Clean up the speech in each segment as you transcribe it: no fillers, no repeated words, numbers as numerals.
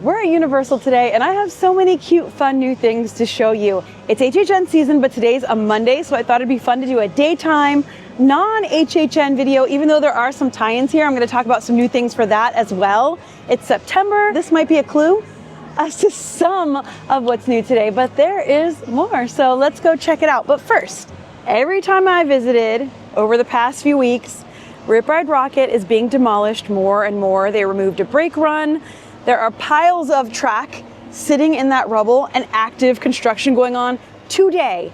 We're at Universal today and I have so many cute, fun new things to show you. It's HHN season, but today's a Monday, so I thought it'd be fun to do a daytime, non-HHN video, even though there are some tie-ins here. I'm gonna talk about some new things for that as well. It's September. This might be a clue as to some of what's new today, but there is more, so let's go check it out. But first, every time I visited over the past few weeks, Rip Ride Rocket is being demolished more and more. They removed a brake run. There are piles of track sitting in that rubble and active construction going on today.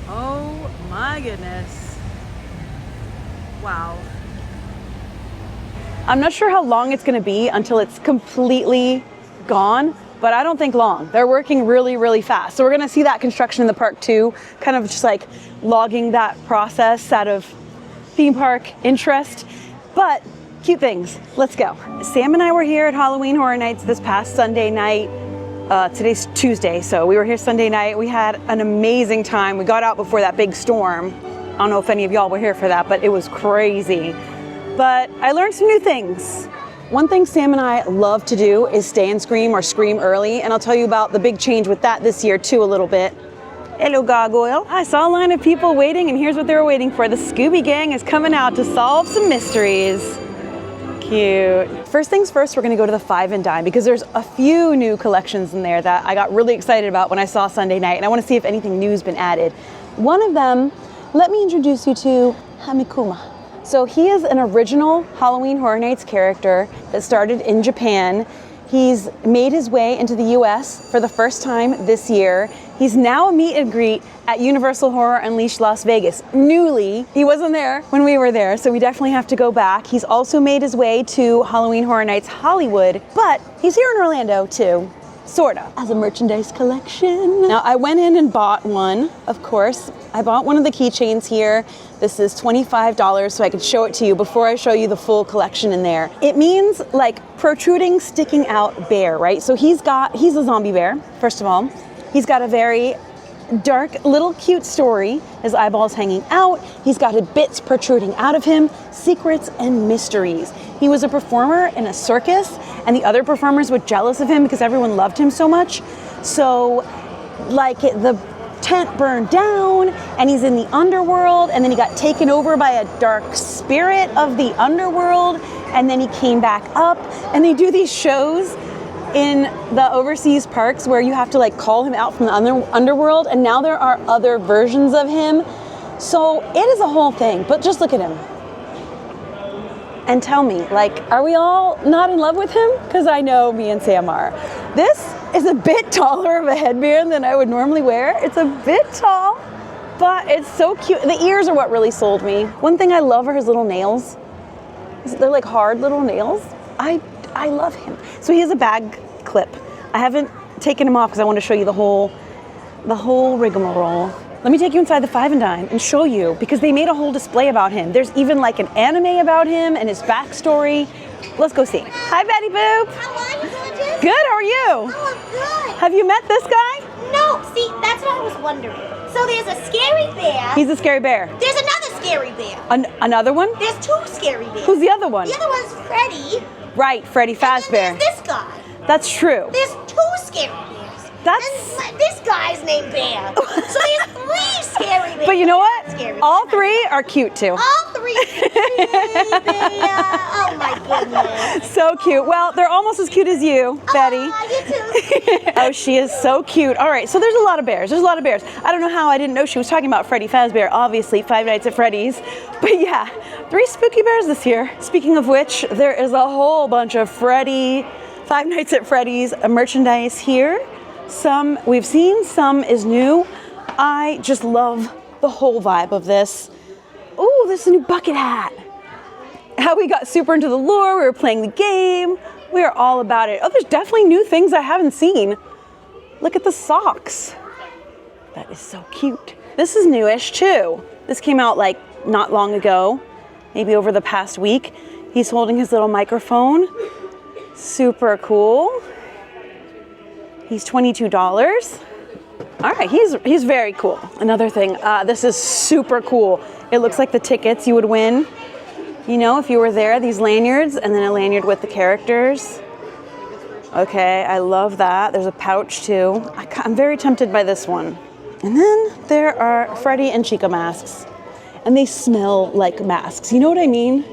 Oh my goodness. Wow. I'm not sure how long it's gonna be until it's completely gone, but I don't think long. They're working really, really fast. So we're gonna see that construction in the park too, kind of just like logging that process out of theme park interest. But cute things, let's go. Sam and I were here at Halloween Horror Nights this past Sunday night. Today's Tuesday, so we were here Sunday night. We had an amazing time. We got out before that big storm. I don't know if any of y'all were here for that, but it was crazy. But I learned some new things. One thing Sam and I love to do is stay and scream or scream early, and I'll tell you about the big change with that this year too a little bit. Hello, Gargoyle. I saw a line of people waiting, and here's what they were waiting for. The Scooby Gang is coming out to solve some mysteries. Cute. First things first, we're gonna go to the Five and Dime because there's a few new collections in there that I got really excited about when I saw Sunday night, and I wanna see if anything new's been added. One of them, let me introduce you to HamiKuma. So he is an original Halloween Horror Nights character that started in Japan. He's made his way into the US for the first time this year. He's now a meet and greet at Universal Horror Unleashed Las Vegas. Newly, he wasn't there when we were there, so we definitely have to go back. He's also made his way to Halloween Horror Nights Hollywood, but he's here in Orlando too, sorta, as a merchandise collection. Now I went in and bought one, of course. I bought one of the keychains here. This is $25 so I could show it to you before I show you the full collection in there. It means like protruding, sticking out bear, right? So he's a zombie bear, first of all. He's got a very dark, little cute story. His eyeballs hanging out. He's got bits protruding out of him, secrets and mysteries. He was a performer in a circus, and the other performers were jealous of him because everyone loved him so much. So, like, the tent burned down, and he's in the underworld, and then he got taken over by a dark spirit of the underworld, and then he came back up, and they do these shows in the overseas parks where you have to like call him out from the underworld, and now there are other versions of him. So it is a whole thing, but just look at him and tell me, like, are we all not in love with him? Because I know me and Sam are. This is a bit taller of a headband than I would normally wear. It's a bit tall, but it's so cute. The ears are what really sold me. One thing I love are his little nails. They're like hard little nails. I love him. So he has a bag clip. I haven't taken him off because I want to show you the whole rigmarole. Let me take you inside the Five and Dime and show you, because they made a whole display about him. There's even like an anime about him and his backstory. Let's go see. Hi, Betty Boop. How are you, gorgeous? Good, how are you? Oh, I'm good. Have you met this guy? No, see, that's what I was wondering. So there's a scary bear. He's a scary bear. There's another scary bear. Another one? There's two scary bears. Who's the other one? The other one's Freddy. Right, Freddy Fazbear. And then there's this guy. That's true. There's two scary bears. That's... And this guy's named Bear. So there's three scary bears. But you know what? Scary. All three are cute too. All three. Oh my goodness. So cute. Well, they're almost as cute as you, Betty. You too. Oh, she is so cute. All right, so there's a lot of bears. I don't know how I didn't know she was talking about Freddy Fazbear, obviously, Five Nights at Freddy's. But yeah, 3 spooky bears this year. Speaking of which, there is a whole bunch of Five Nights at Freddy's merchandise here. Some we've seen, some is new. I just love the whole vibe of this. Ooh, this is a new bucket hat. How we got super into the lore, we were playing the game. We are all about it. Oh, there's definitely new things I haven't seen. Look at the socks. That is so cute. This is newish too. This came out like not long ago, maybe over the past week. He's holding his little microphone. Super cool. He's $22. All right, he's very cool. Another thing, this is super cool. It looks like the tickets you would win, you know, if you were there, these lanyards, and then a lanyard with the characters. Okay, I love that. There's a pouch too. I'm very tempted by this one. And then there are Freddy and Chica masks. And they smell like masks. You know what I mean?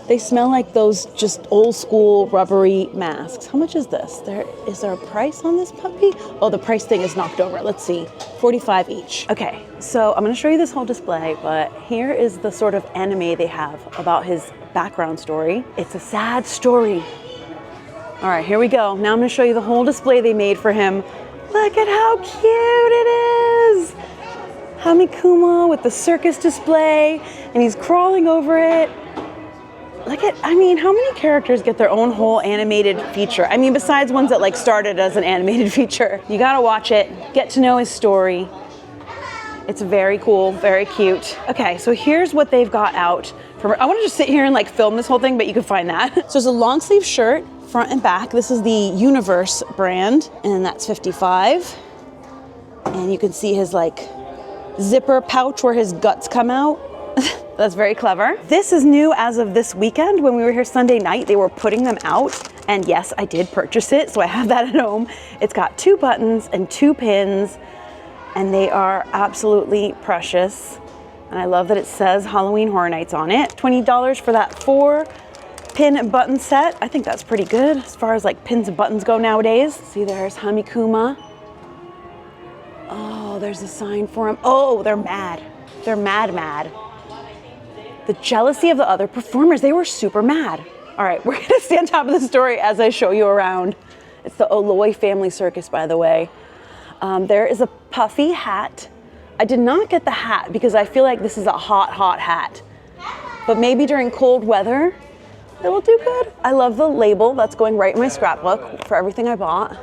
They smell like those just old school rubbery masks. How much is this? Is there a price on this puppy? Oh, the price thing is knocked over. Let's see, 45 each. Okay, so I'm gonna show you this whole display, but here is the sort of anime they have about his background story. It's a sad story. All right, here we go. Now I'm gonna show you the whole display they made for him. Look at how cute it is. HamiKuma with the circus display, and he's crawling over it. I mean, how many characters get their own whole animated feature? I mean, besides ones that like started as an animated feature. You gotta watch it, get to know his story. It's very cool, very cute. Okay, so here's what they've got out. I wanna just sit here and like film this whole thing, but you can find that. So it's a long sleeve shirt, front and back. This is the Universe brand, and that's 55. And you can see his like zipper pouch where his guts come out. That's very clever. This is new as of this weekend. When we were here Sunday night, they were putting them out. And yes, I did purchase it, so I have that at home. It's got 2 buttons and 2 pins, and they are absolutely precious. And I love that it says Halloween Horror Nights on it. $20 for that 4-pin button set. I think that's pretty good as far as like pins and buttons go nowadays. See, there's HamiKuma. Oh, there's a sign for him. Oh, they're mad. They're mad. The jealousy of the other performers, they were super mad. All right, we're gonna stay on top of the story as I show you around. It's the Oloy Family Circus, by the way. There is a puffy hat. I did not get the hat because I feel like this is a hot hat. But maybe during cold weather, it'll do good. I love the label that's going right in my scrapbook for everything I bought.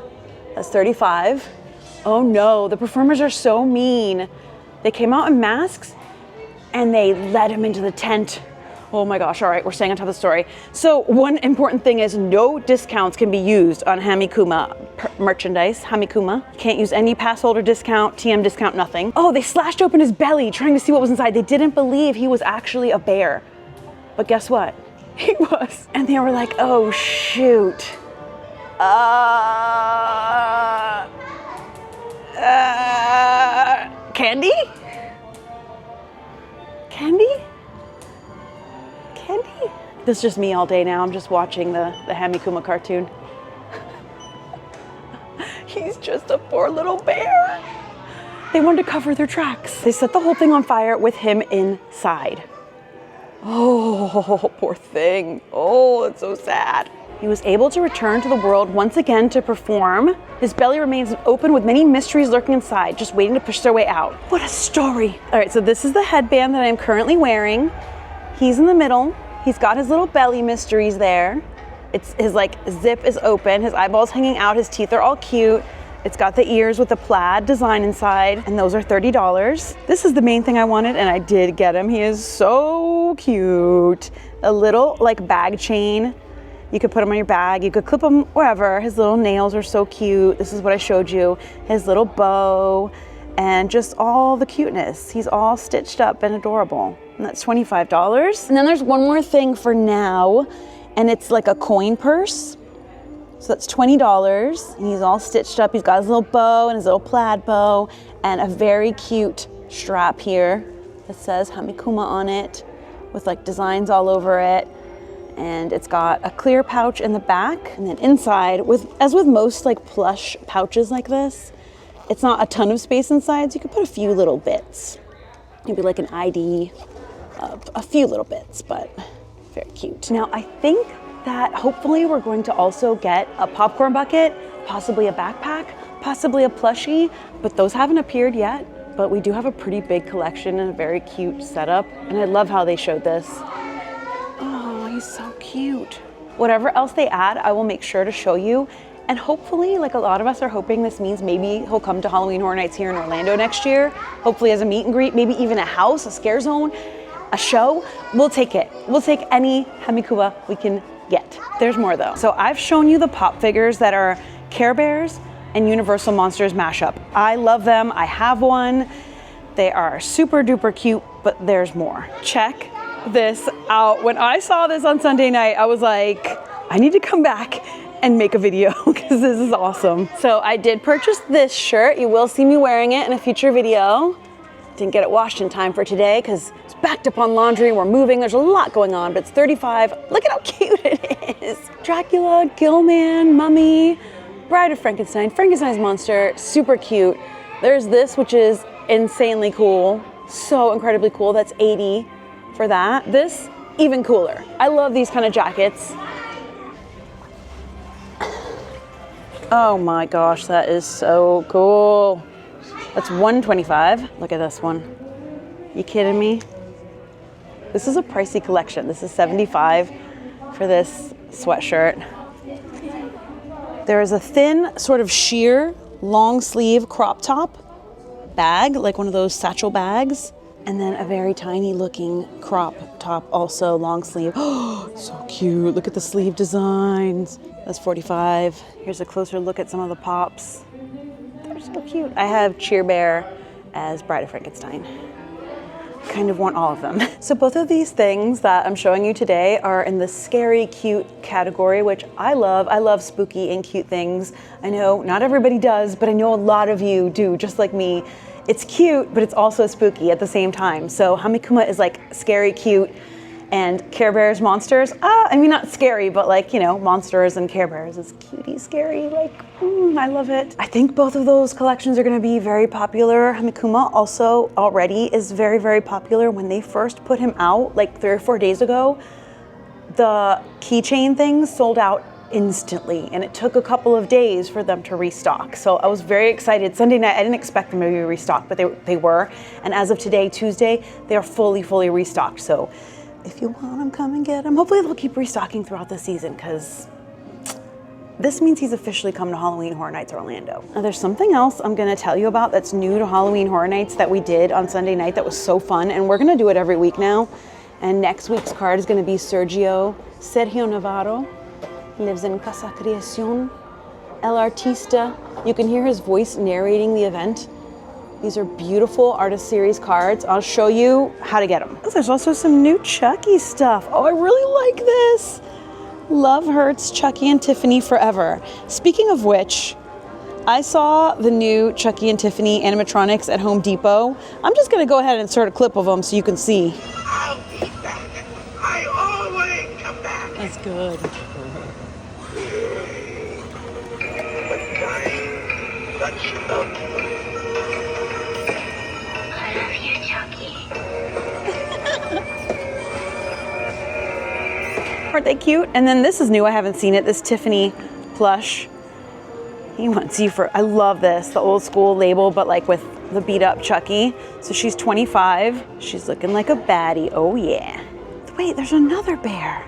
That's 35. Oh no, the performers are so mean. They came out in masks and they led him into the tent. Oh my gosh, all right, we're staying on top of the story. So one important thing is no discounts can be used on HamiKuma merchandise, HamiKuma. Can't use any pass holder discount, TM discount, nothing. Oh, they slashed open his belly trying to see what was inside. They didn't believe he was actually a bear. But guess what? He was. And they were like, oh shoot. Candy? This is just me all day now. I'm just watching the HamiKuma cartoon. He's just a poor little bear. They wanted to cover their tracks. They set the whole thing on fire with him inside. Oh, poor thing. Oh, it's so sad. He was able to return to the world once again to perform. His belly remains open with many mysteries lurking inside, just waiting to push their way out. What a story. All right, so this is the headband that I'm currently wearing. He's in the middle. He's got his little belly mysteries there. His like zip is open, his eyeballs hanging out, his teeth are all cute. It's got the ears with the plaid design inside, and those are $30. This is the main thing I wanted, and I did get him. He is so cute. A little like bag chain. You could put him on your bag, you could clip him wherever. His little nails are so cute. This is what I showed you. His little bow, and just all the cuteness. He's all stitched up and adorable. And that's $25. And then there's one more thing for now, and it's like a coin purse. So that's $20, and he's all stitched up. He's got his little bow and his little plaid bow, and a very cute strap here that says HamiKuma on it with like designs all over it. And it's got a clear pouch in the back, and then inside, as with most like plush pouches like this, it's not a ton of space inside, so you can put a few little bits. Maybe like an ID, a few little bits, but very cute. Now I think that hopefully we're going to also get a popcorn bucket, possibly a backpack, possibly a plushie, but those haven't appeared yet. But we do have a pretty big collection and a very cute setup, and I love how they showed this. Oh, he's so cute. Whatever else they add, I will make sure to show you. And hopefully, like a lot of us are hoping, this means maybe he'll come to Halloween Horror Nights here in Orlando next year, hopefully as a meet and greet, maybe even a house, a scare zone, a show. We'll take it. We'll take any HamiKuma we can get. There's more though. So I've shown you the pop figures that are Care Bears and Universal Monsters mashup. I love them. I have one. They are super duper cute, but there's more. Check this out. When I saw this on Sunday night, I was like, I need to come back and make a video because this is awesome. So I did purchase this shirt. You will see me wearing it in a future video. Didn't get it washed in time for today because it's backed up on laundry. We're moving. There's a lot going on, but it's $35. Look at how cute it is. Dracula, Gilman, Mummy, Bride of Frankenstein, Frankenstein's monster, super cute. There's this, which is insanely cool. So incredibly cool. That's $80 for that. This, even cooler. I love these kind of jackets. Oh my gosh, that is so cool. That's $125. Look at this one. You kidding me? This is a pricey collection. This is $75 for this sweatshirt. There is a thin, sort of sheer, long sleeve crop top bag, like one of those satchel bags. And then a very tiny looking crop top, also long sleeve. Oh, so cute. Look at the sleeve designs. That's $45. Here's a closer look at some of the pops. They're so cute. I have Cheer Bear as Bride of Frankenstein. Kind of want all of them. So both of these things that I'm showing you today are in the scary cute category, which I love. I love spooky and cute things. I know not everybody does, but I know a lot of you do, just like me. It's cute, but it's also spooky at the same time. So HamiKuma is like scary, cute, and Care Bears, monsters. I mean, not scary, but like, you know, monsters and Care Bears is cutie scary. Like, I love it. I think both of those collections are gonna be very popular. HamiKuma also already is very, very popular. When they first put him out, like 3 or 4 days ago, the keychain things sold out instantly, and it took a couple of days for them to restock. So I was very excited. Sunday night, I didn't expect them to be restocked, but they were. And as of today, Tuesday, they are fully restocked. So if you want them, come and get them. Hopefully they'll keep restocking throughout the season because this means he's officially come to Halloween Horror Nights Orlando. Now there's something else I'm gonna tell you about that's new to Halloween Horror Nights that we did on Sunday night that was so fun, and we're gonna do it every week now. And next week's card is gonna be Sergio Navarro. He lives in Casa Creación, El Artista. You can hear his voice narrating the event. These are beautiful Artist Series cards. I'll show you how to get them. There's also some new Chucky stuff. Oh, I really like this. Love hurts Chucky and Tiffany forever. Speaking of which, I saw the new Chucky and Tiffany animatronics at Home Depot. I'm just gonna go ahead and insert a clip of them so you can see. I'll be back. I always come back. That's good. Such love. I love you, Chucky. Aren't they cute? And then this is new, I haven't seen it, this Tiffany plush. He wants you for, I love this, the old school label, but like with the beat up Chucky. So she's 25, she's looking like a baddie, oh yeah. Wait, there's another bear.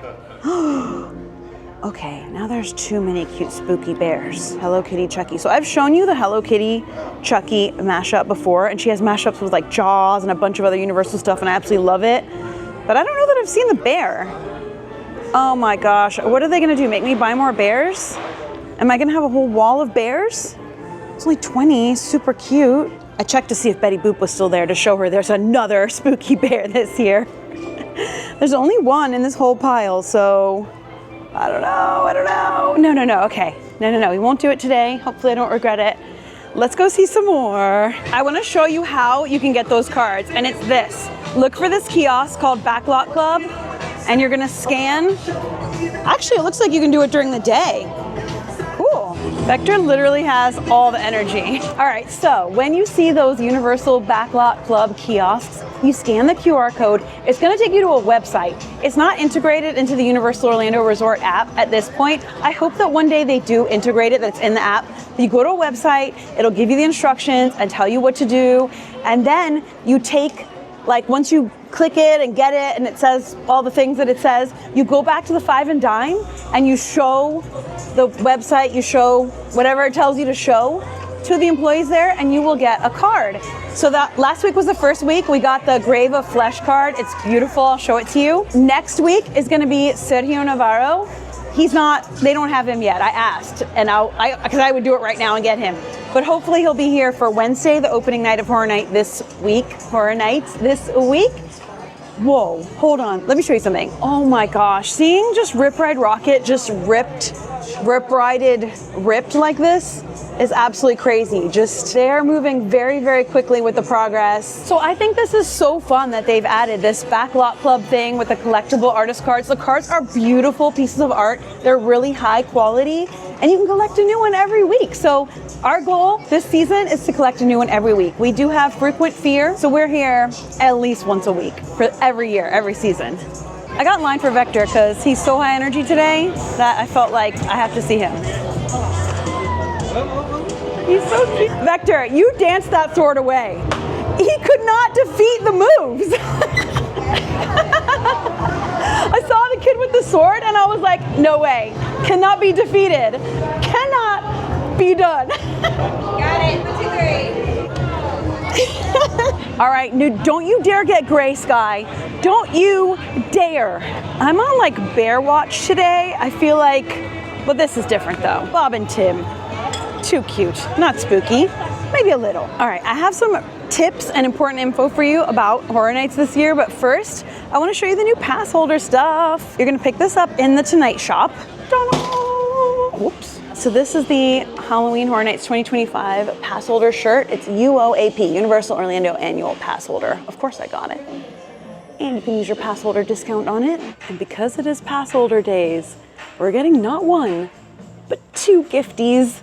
Okay, now there's too many cute spooky bears. Hello Kitty Chucky. So I've shown you the Hello Kitty Chucky mashup before, and she has mashups with like Jaws and a bunch of other Universal stuff, and I absolutely love it. But I don't know that I've seen the bear. Oh my gosh, what are they gonna do? Make me buy more bears? Am I gonna have a whole wall of bears? It's only 20, super cute. I checked to see if Betty Boop was still there to show her there's another spooky bear this year. There's only one in this whole pile, so I don't know. No, okay. No, we won't do it today. Hopefully I don't regret it. Let's go see some more. I wanna show you how you can get those cards, and it's this. Look for this kiosk called Backlot Club, and you're gonna scan. Actually, it looks like you can do it during the day. Cool. Vector literally has all the energy. All right, so when you see those Universal Backlot Club kiosks, you scan the QR code. It's gonna take you to a website. It's not integrated into the Universal Orlando Resort app at this point. I hope that one day they do integrate it, that it's in the app. You go to a website, it'll give you the instructions and tell you what to do. And then you take, like once you click it and get it and it says all the things that it says, you go back to the 5 and dime and you show the website, you show whatever it tells you to show to the employees there, and you will get a card. So that last week was the first week. We got the Grave of Flesh card. It's beautiful, I'll show it to you. Next week is gonna be Sergio Navarro. They don't have him yet. I asked, and because I would do it right now and get him. But hopefully he'll be here for Wednesday, the opening night of Horror Nights this week. Whoa, hold on. Let me show you something. Oh my gosh. Seeing just Rip Ride Rocket just ripped like this is absolutely crazy. Just they're moving very, very quickly with the progress. So I think this is so fun that they've added this Backlot Club thing with the collectible artist cards. The cards are beautiful pieces of art. They're really high quality and you can collect a new one every week. So our goal this season is to collect a new one every week. We do have frequent fear, so we're here at least once a week for every year, every season. I got in line for Vector because he's so high energy today that I felt like I have to see him. He's so cute. Vector, you danced that sword away. He could not defeat the moves. I saw the kid with the sword and I was like, no way. Cannot be defeated. Cannot be done. Got it. 1, 2, 3. All right, don't you dare get gray, Sky. Don't you dare. I'm on like bear watch today. I feel like, but this is different though. Bob and Tim, too cute, not spooky, maybe a little. All right, I have some tips and important info for you about Horror Nights this year, but first, I wanna show you the new pass holder stuff. You're gonna pick this up in the Tonight Shop. Whoops. So this is the Halloween Horror Nights 2025 pass holder shirt. It's UOAP, Universal Orlando Annual Pass Holder. Of course I got it. And you can use your pass holder discount on it. And because it is pass holder days, we're getting not 1, but 2 gifties.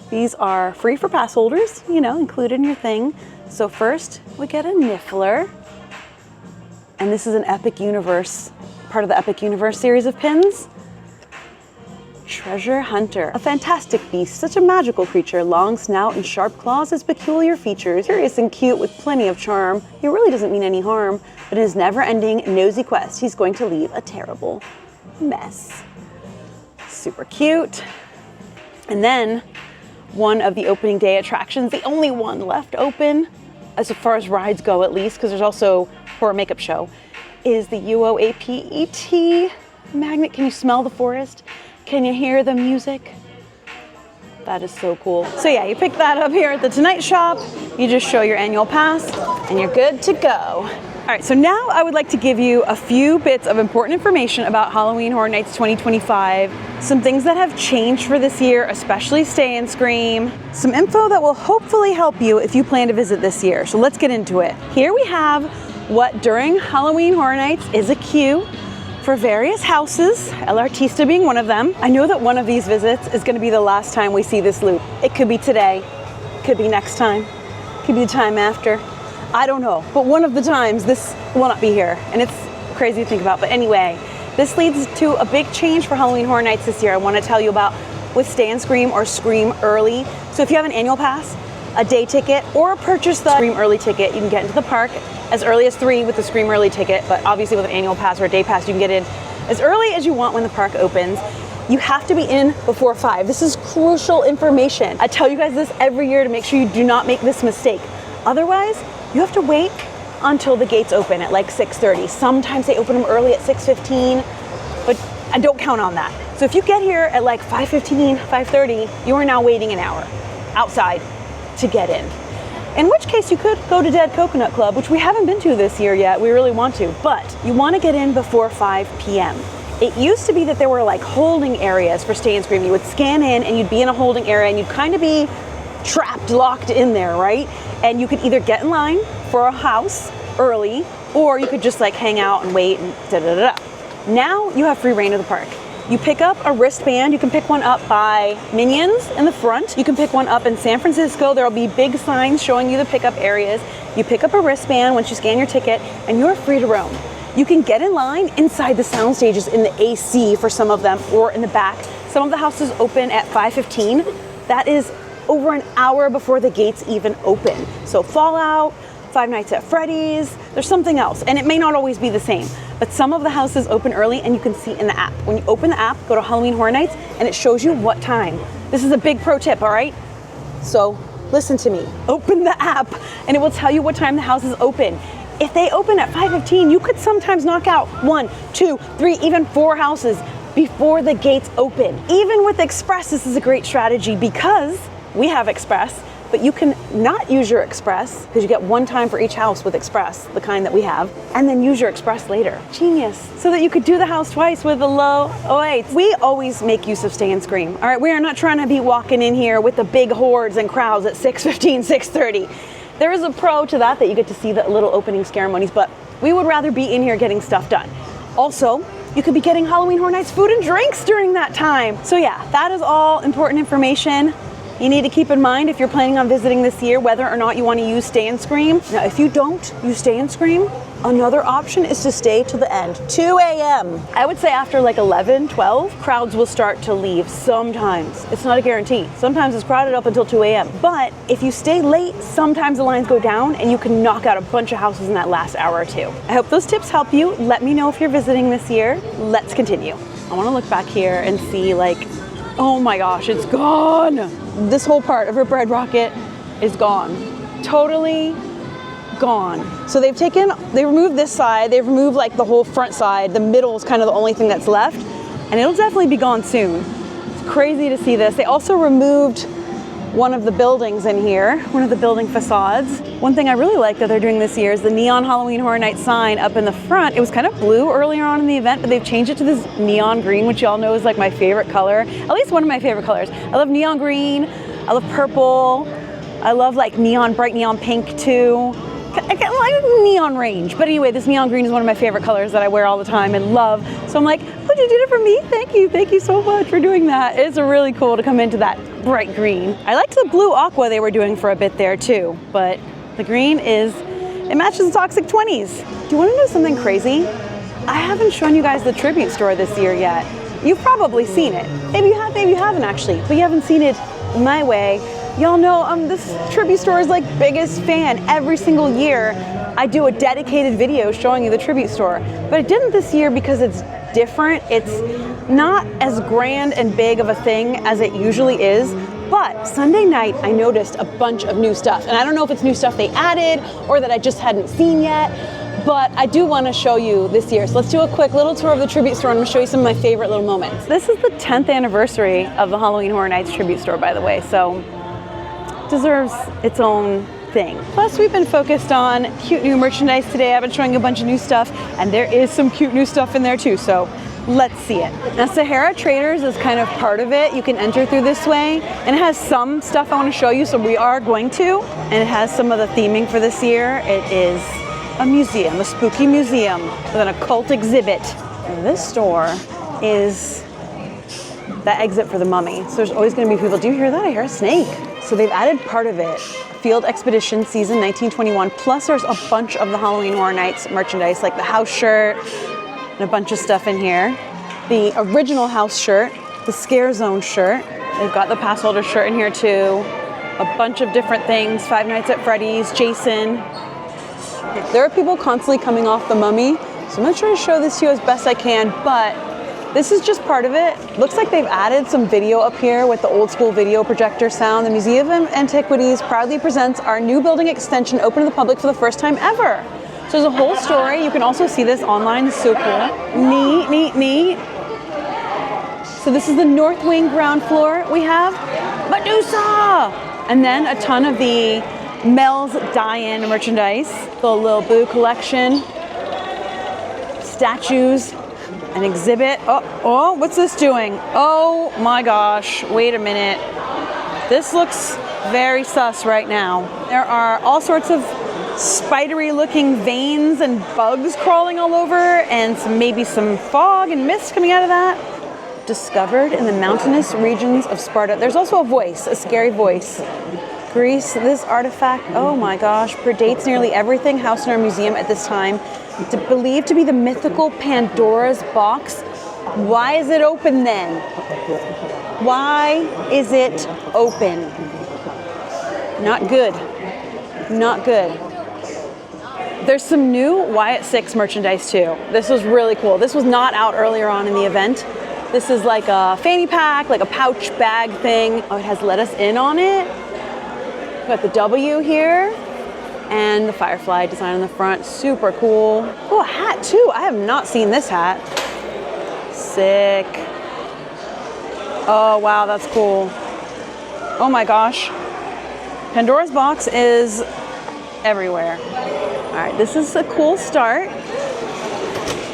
These are free for pass holders, you know, included in your thing. So first, we get a Niffler. And this is an Epic Universe, part of the Epic Universe series of pins. Treasure Hunter, a fantastic beast, such a magical creature, long snout and sharp claws, his peculiar features, curious and cute with plenty of charm. He really doesn't mean any harm, but in his never-ending nosy quest, he's going to leave a terrible mess. Super cute. And then one of the opening day attractions, the only one left open, as far as rides go at least, because there's also horror makeup show, is the UOAP ET magnet. Can you smell the forest? Can you hear the music? That is so cool. So yeah, you pick that up here at the Tonight Shop. You just show your annual pass and you're good to go. All right, so now I would like to give you a few bits of important information about Halloween Horror Nights 2025. Some things that have changed for this year, especially Stay and Scream. Some info that will hopefully help you if you plan to visit this year. So let's get into it. Here we have what during Halloween Horror Nights is a queue for various houses, El Artista being one of them. I know that one of these visits is gonna be the last time we see this loop. It could be today, could be next time, could be the time after. I don't know, but one of the times this will not be here, and it's crazy to think about. But anyway, this leads to a big change for Halloween Horror Nights this year I wanna tell you about with Stay and Scream or Scream Early. So if you have an annual pass, a day ticket, or purchase the Scream Early ticket, you can get into the park as early as 3 with the Scream Early ticket, but obviously with an annual pass or a day pass, you can get in as early as you want when the park opens. You have to be in before 5. This is crucial information. I tell you guys this every year to make sure you do not make this mistake. Otherwise, you have to wait until the gates open at like 6:30. Sometimes they open them early at 6:15, but I don't count on that. So if you get here at like 5:15, 5:30, you are now waiting an hour outside to get in. In which case you could go to Dead Coconut Club, which we haven't been to this year yet. We really want to, but you want to get in before 5 p.m. It used to be that there were like holding areas for Stay and Scream. You would scan in and you'd be in a holding area and you'd kind of be trapped, locked in there, right? And you could either get in line for a house early, or you could just like hang out and wait and da-da-da-da. Now you have free reign of the park. You pick up a wristband. You can pick one up by Minions in the front. You can pick one up in San Francisco. There'll be big signs showing you the pickup areas. You pick up a wristband once you scan your ticket and you're free to roam. You can get in line inside the sound stages in the AC for some of them, or in the back. Some of the houses open at 5:15. That is over an hour before the gates even open. So Fallout, Five Nights at Freddy's, there's something else. And it may not always be the same, but some of the houses open early and you can see in the app. When you open the app, go to Halloween Horror Nights and it shows you what time. This is a big pro tip, all right? So listen to me, open the app and it will tell you what time the house is open. If they open at 5:15, you could sometimes knock out 1, 2, 3, even 4 houses before the gates open. Even with Express, this is a great strategy because we have Express. but you can not use your express because you get one time for each house with express, the kind that we have, and then use your express later. Genius. So that you could do the house twice with a low 08. We always make use of Stay and Scream. All right, we are not trying to be walking in here with the big hordes and crowds at 6:15, 6:30. There is a pro to that you get to see the little opening ceremonies, but we would rather be in here getting stuff done. Also, you could be getting Halloween Horror Nights food and drinks during that time. So yeah, that is all important information you need to keep in mind if you're planning on visiting this year, whether or not you want to use Stay and Scream. Now, if you don't use Stay and Scream, another option is to stay to the end, 2 a.m. I would say after like 11, 12, crowds will start to leave sometimes. It's not a guarantee. Sometimes it's crowded up until 2 a.m. But if you stay late, sometimes the lines go down and you can knock out a bunch of houses in that last hour or two. I hope those tips help you. Let me know if you're visiting this year. Let's continue. I want to look back here and see like, oh my gosh, it's gone. This whole part of her bread rocket is gone. Totally gone. So they removed this side, they've removed like the whole front side, the middle is kind of the only thing that's left, and it'll definitely be gone soon. It's crazy to see this. They also removed one of the buildings in here, one of the building facades. One thing I really like that they're doing this year is the neon Halloween Horror Nights sign up in the front. It was kind of blue earlier on in the event, but they've changed it to this neon green, which y'all know is like my favorite color, at least one of my favorite colors. I love neon green, I love purple, I love like bright neon pink too. I get like neon range, but anyway, this neon green is one of my favorite colors that I wear all the time and love. So I'm like, oh, you did it for me? Thank you so much for doing that. It's really cool to come into that bright green. I liked the blue aqua they were doing for a bit there too, but the green it matches the Toxic 20s. Do you want to know something crazy? I haven't shown you guys the tribute store this year yet. You've probably seen it. Maybe you have, maybe you haven't actually, but you haven't seen it my way. Y'all know this tribute store is like biggest fan. Every single year I do a dedicated video showing you the tribute store, but I didn't this year because it's different. It's not as grand and big of a thing as it usually is, but Sunday night I noticed a bunch of new stuff, and I don't know if it's new stuff they added or that I just hadn't seen yet, but I do want to show you this year. So let's do a quick little tour of the tribute store. I'm going to show you some of my favorite little moments. This is the 10th anniversary of the Halloween Horror Nights tribute store, by the way, so deserves its own thing. Plus, we've been focused on cute new merchandise today. I've been showing you a bunch of new stuff, and there is some cute new stuff in there too, so let's see it. Now, Sahara Traders is kind of part of it. You can enter through this way, and it has some stuff I want to show you, so we are going to, and it has some of the theming for this year. It is a museum, a spooky museum with an occult exhibit. And this store is the exit for the mummy. So there's always going to be people. Do you hear that? I hear a snake. So they've added part of it, Field Expedition Season 1921, plus there's a bunch of the Halloween Horror Nights merchandise, like the house shirt and a bunch of stuff in here. The original house shirt, the Scare Zone shirt. They've got the pass holder shirt in here too. A bunch of different things, Five Nights at Freddy's, Jason. There are people constantly coming off the mummy, so I'm going to try to show this to you as best I can, but this is just part of it. Looks like they've added some video up here with the old school video projector sound. The Museum of Antiquities proudly presents our new building extension open to the public for the first time ever. So there's a whole story. You can also see this online. It's so cool. Neat, neat, neat. So this is the North Wing ground floor. We have Medusa! And then a ton of the Mel's Die-In merchandise. The Lil Boo collection. Statues. An exhibit. Oh, what's this doing? Oh my gosh, wait a minute. This looks very sus right now. There are all sorts of spidery looking veins and bugs crawling all over, and maybe some fog and mist coming out of that. Discovered in the mountainous regions of Sparta. There's also a voice, a scary voice. Greece, this artifact, oh my gosh, predates nearly everything housed in our museum at this time. Believed to be the mythical Pandora's box. Why is it open then? Why is it open? Not good. Not good. There's some new Wyatt 6 merchandise too. This was really cool. This was not out earlier on in the event. This is like a fanny pack, like a pouch bag thing. Oh, it has Let Us In on it. Got the W here. And the firefly design on the front, super cool. Oh, a hat too. I have not seen this hat. Sick. Oh, wow, that's cool. Oh my gosh. Pandora's box is everywhere. All right, this is a cool start.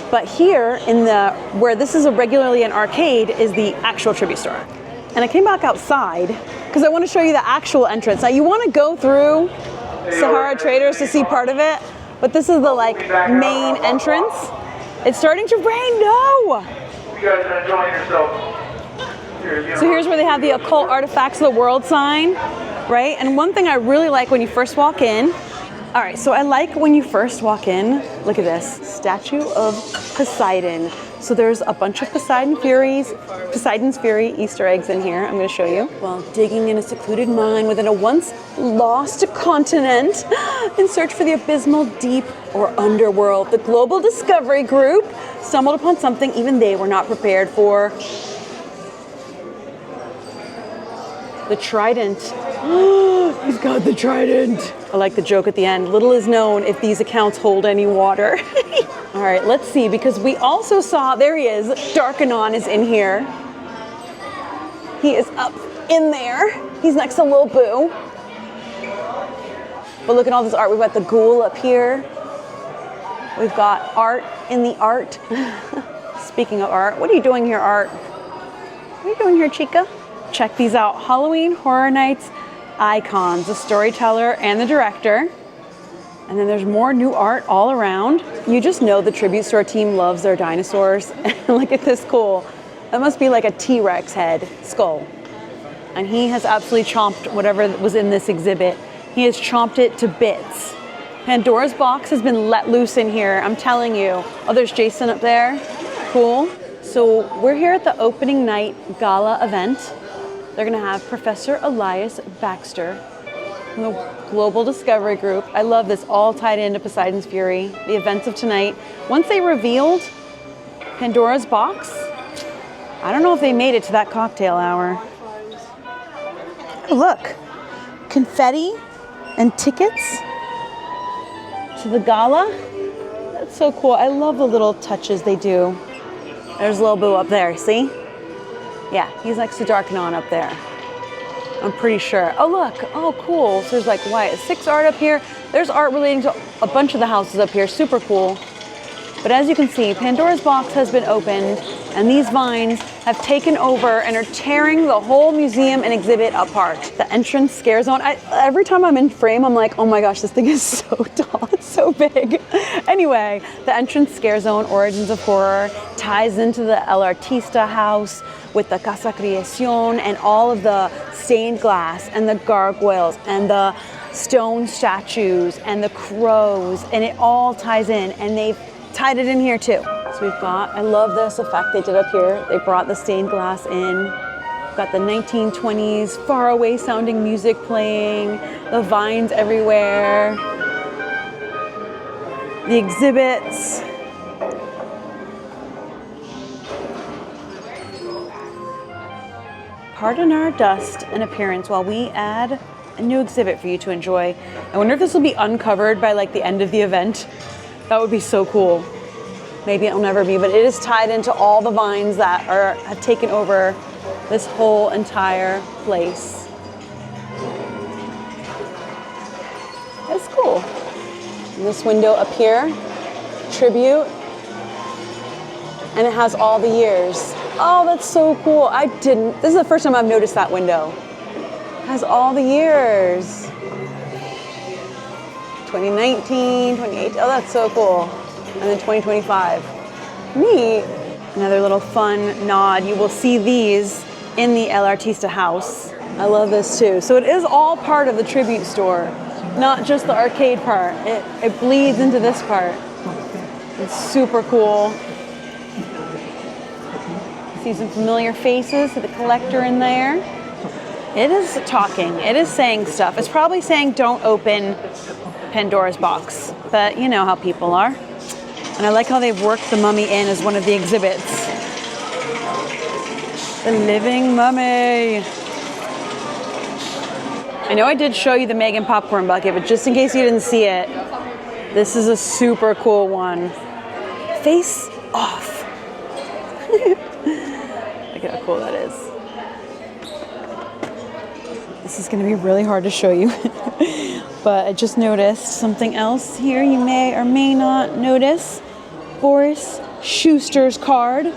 But here in the, where this is regularly an arcade, is the actual tribute store. And I came back outside because I want to show you the actual entrance. Now you want to go through Sahara Traders to see part of it, but this is the like main entrance. It's starting to rain, no! You guys are enjoying yourselves. So here's where they have the occult artifacts of the world sign, right? And one thing I really like when you first walk in, all right, so I like when you first walk in, look at this, statue of Poseidon. So there's a bunch of Poseidon's Fury Easter eggs in here. I'm going to show you. While digging in a secluded mine within a once lost continent in search for the abysmal deep or underworld, the Global Discovery Group stumbled upon something even they were not prepared for. The trident. He's got the trident. I like the joke at the end. Little is known if these accounts hold any water. All right, let's see, because we also saw, there he is, Darkanon is in here. He is up in there. He's next to Lil Boo. But look at all this art. We've got the ghoul up here. We've got art in the art. Speaking of art, what are you doing here, Art? What are you doing here, Chica? Check these out. Halloween Horror Nights icons, the storyteller and the director. And then there's more new art all around. You just know the tribute store team loves their dinosaurs. Look at this cool. That must be like a T-Rex head skull. And he has absolutely chomped whatever was in this exhibit. He has chomped it to bits. Pandora's box has been let loose in here, I'm telling you. Oh, there's Jason up there. Cool. So we're here at the opening night gala event. They're gonna have Professor Elias Baxter from the Global Discovery Group. I love this, all tied into Poseidon's Fury, the events of tonight. Once they revealed Pandora's box, I don't know if they made it to that cocktail hour. Oh, look, confetti and tickets to the gala. That's so cool. I love the little touches they do. There's Lil Boo up there, see? Yeah, he's next to Darkanon up there. I'm pretty sure. Oh, look. Oh, cool. So there's like, what, 6 art up here. There's art relating to a bunch of the houses up here. Super cool. But as you can see, Pandora's box has been opened, and these vines have taken over and are tearing the whole museum and exhibit apart. The entrance scare zone, every time I'm in frame, I'm like, oh my gosh, this thing is so tall, it's so big. Anyway, the entrance scare zone, Origins of Horror, ties into the El Artista house with the Casa Creacion and all of the stained glass and the gargoyles and the stone statues and the crows, and it all ties in, and they've tied it in here too. So we've got, I love this effect they did up here. They brought the stained glass in. We've got the 1920s faraway sounding music playing, the vines everywhere, the exhibits. Pardon our dust and appearance while we add a new exhibit for you to enjoy. I wonder if this will be uncovered by like the end of the event. That would be so cool. Maybe it'll never be, but it is tied into all the vines that have taken over this whole entire place. That's cool. And this window up here, tribute, and it has all the years. Oh, that's so cool. This is the first time I've noticed that window. It has all the years. 2019, 2018, oh, that's so cool. And then 2025. Neat. Another little fun nod. You will see these in the El Artista house. I love this too. So it is all part of the tribute store, not just the arcade part. It bleeds into this part. It's super cool. See some familiar faces, see the collector in there. It is talking, it is saying stuff. It's probably saying don't open Pandora's box, but you know how people are. And I like how they've worked the mummy in as one of the exhibits. The living mummy. I know I did show you the Megan popcorn bucket, but just in case you didn't see it, this is a super cool one. Face off. Look at how cool that is. This is gonna be really hard to show you. But I just noticed something else here you may or may not notice. Boris Schuster's card.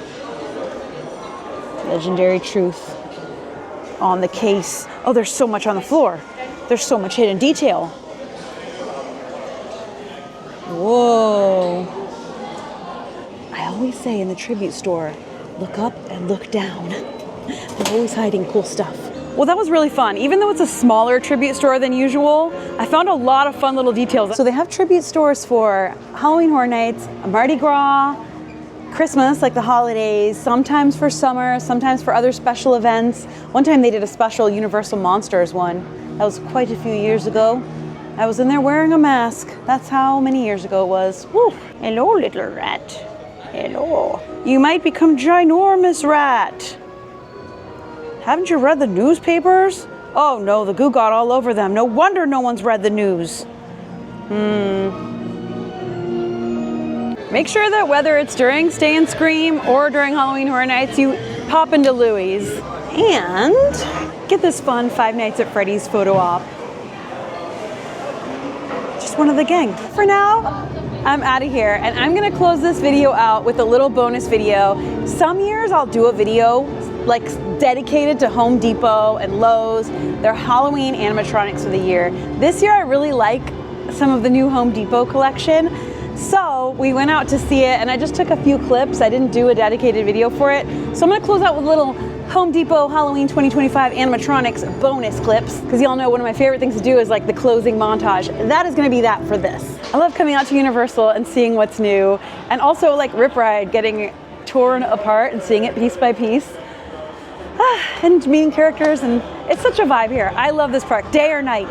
Legendary Truth on the case. Oh, there's so much on the floor. There's so much hidden detail. Whoa. I always say in the tribute store, look up and look down. They're always hiding cool stuff. Well, that was really fun. Even though it's a smaller tribute store than usual, I found a lot of fun little details. So they have tribute stores for Halloween Horror Nights, Mardi Gras, Christmas, like the holidays, sometimes for summer, sometimes for other special events. One time they did a special Universal Monsters one. That was quite a few years ago. I was in there wearing a mask. That's how many years ago it was. Woo. Hello, little rat. Hello. You might become ginormous rat. Haven't you read the newspapers? Oh no, the goo got all over them. No wonder no one's read the news. Make sure that whether it's during Stay and Scream or during Halloween Horror Nights, you pop into Louie's and get this fun Five Nights at Freddy's photo op. Just one of the gang. For now, I'm out of here, and I'm gonna close this video out with a little bonus video. Some years I'll do a video like dedicated to Home Depot and Lowe's, their Halloween animatronics of the year. This year I really like some of the new Home Depot collection. So we went out to see it and I just took a few clips. I didn't do a dedicated video for it. So I'm gonna close out with a little Home Depot Halloween 2025 animatronics bonus clips, because y'all know one of my favorite things to do is like the closing montage. That is gonna be that for this. I love coming out to Universal and seeing what's new, and also like Rip Ride, getting torn apart and seeing it piece by piece. And meeting characters, and it's such a vibe here. I love this park, day or night.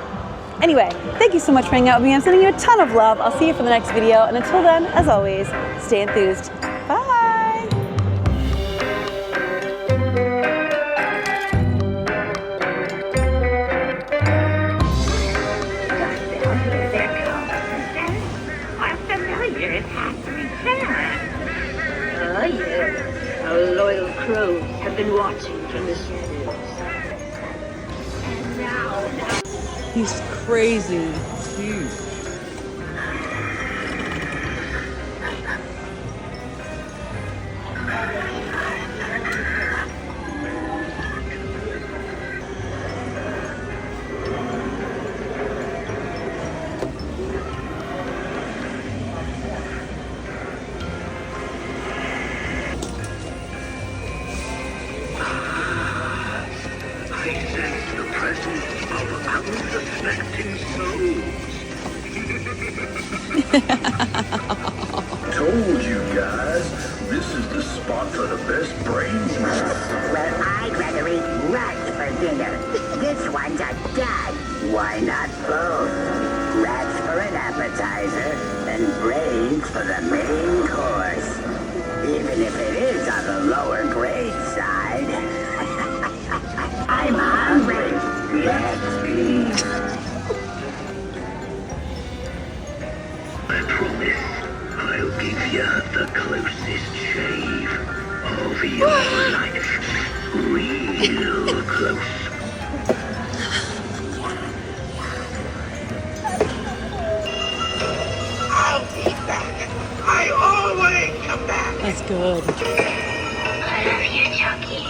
Anyway, thank you so much for hanging out with me. I'm sending you a ton of love. I'll see you for the next video, and until then, as always, stay enthused. Bye! I'm familiar, it has to return. Oh, yes. Our loyal crows have been watching from the shadows. And now... He's crazy. Huge. I sense the presence of unsuspecting souls. Told you guys, this is the spot for the best brains. Well, I'd rather eat rats for dinner. This one's a dud. Why not both? Rats for an appetizer and brains for the main course. Even if it is on the lower grade side. I'm hungry. Let's eat. I promise I'll give you the closest shave of your life. Real close. I'll be back. I always come back. That's good. I love you, Chucky.